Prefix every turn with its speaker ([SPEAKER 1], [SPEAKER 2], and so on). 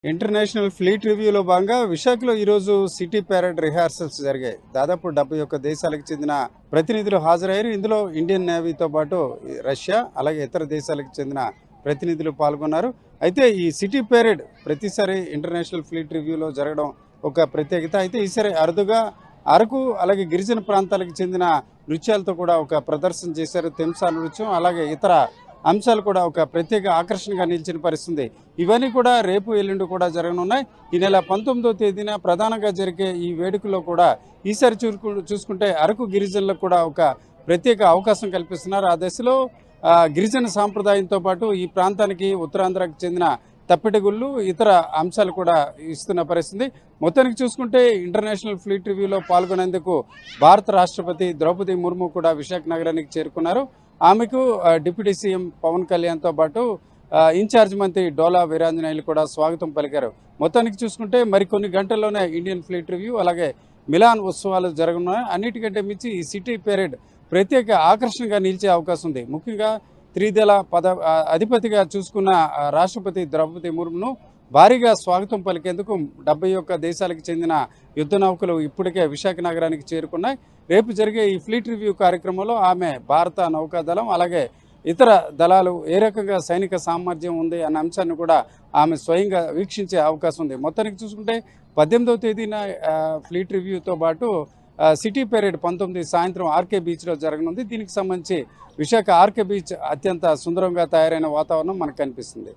[SPEAKER 1] International fleet రివ్యూలో భాగంగా విశాఖలో ఈరోజు సిటీ ప్యారెడ్ రిహార్సల్స్ జరిగాయి. దాదాపు 71 దేశాలకు చెందిన ప్రతినిధులు హాజరయ్యారు. ఇందులో ఇండియన్ నేవీతో పాటు రష్యా అలాగే ఇతర దేశాలకు చెందిన ప్రతినిధులు పాల్గొన్నారు. అయితే ఈ సిటీ ప్యారెడ్ ప్రతిసారి ఇంటర్నేషనల్ ఫ్లీట్ రివ్యూలో జరగడం ఒక ప్రత్యేకత. అయితే ఈసారి అరుదుగా అరకు అలాగే గిరిజన ప్రాంతాలకు చెందిన నృత్యాలతో కూడా ఒక ప్రదర్శన చేశారు. తెంసాల నృత్యం అలాగే ఇతర అంశాలు కూడా ఒక ప్రత్యేక ఆకర్షణగా నిలిచిన పరిస్థితి. ఇవన్నీ కూడా రేపు ఎల్లుండి కూడా జరగనున్నాయి. ఈ నెల 19వ తేదీన ప్రధానంగా జరిగే ఈ వేడుకలో కూడా ఈసారి చూసుకుంటే అరకు గిరిజనులకు కూడా ఒక ప్రత్యేక అవకాశం కల్పిస్తున్నారు. ఆ దశలో గిరిజన సాంప్రదాయంతో పాటు ఈ ప్రాంతానికి ఉత్తరాంధ్రకు చెందిన తప్పెటగుళ్ళు ఇతర అంశాలు కూడా ఇస్తున్న పరిస్థితి. మొత్తానికి చూసుకుంటే ఇంటర్నేషనల్ ఫ్లీట్ రివ్యూలో పాల్గొనేందుకు భారత రాష్ట్రపతి ద్రౌపది ముర్ము కూడా విశాఖ నగరానికి చేరుకున్నారు. ఆమెకు డిప్యూటీ సీఎం పవన్ కళ్యాణ్తో పాటు ఇన్ఛార్జ్ మంత్రి డోలా వీరాంజనేయులు కూడా స్వాగతం పలికారు. మొత్తానికి చూసుకుంటే మరికొన్ని గంటల్లోనే ఇండియన్ ఫ్లీట్ రివ్యూ అలాగే మిలాన్ ఉత్సవాలు జరగనున్నాయి. అన్నిటికంటే మించి ఈ సిటీ పెరేడ్ ప్రత్యేక ఆకర్షణగా నిలిచే అవకాశం ఉంది. ముఖ్యంగా త్రిదళ అధిపతిగా చూసుకున్న రాష్ట్రపతి ద్రౌపది ముర్మును భారీగా స్వాగతం పలికేందుకు 71 దేశాలకు చెందిన యుద్ధ నౌకలు ఇప్పటికే విశాఖ నగరానికి చేరుకున్నాయి. రేపు జరిగే ఈ ఫ్లీట్ రివ్యూ కార్యక్రమంలో ఆమె భారత నౌకాదళం అలాగే ఇతర దళాలు ఏ రకంగా సైనిక సామర్థ్యం ఉంది అన్న అంశాన్ని కూడా ఆమె స్వయంగా వీక్షించే అవకాశం ఉంది. మొత్తానికి చూసుకుంటే 18వ తేదీన ఫ్లీట్ రివ్యూతో పాటు సిటీ పెరేడ్ 19 సాయంత్రం ఆర్కే బీచ్లో జరగనుంది. దీనికి సంబంధించి విశాఖ ఆర్కే బీచ్ అత్యంత సుందరంగా తయారైన వాతావరణం మనకు కనిపిస్తుంది.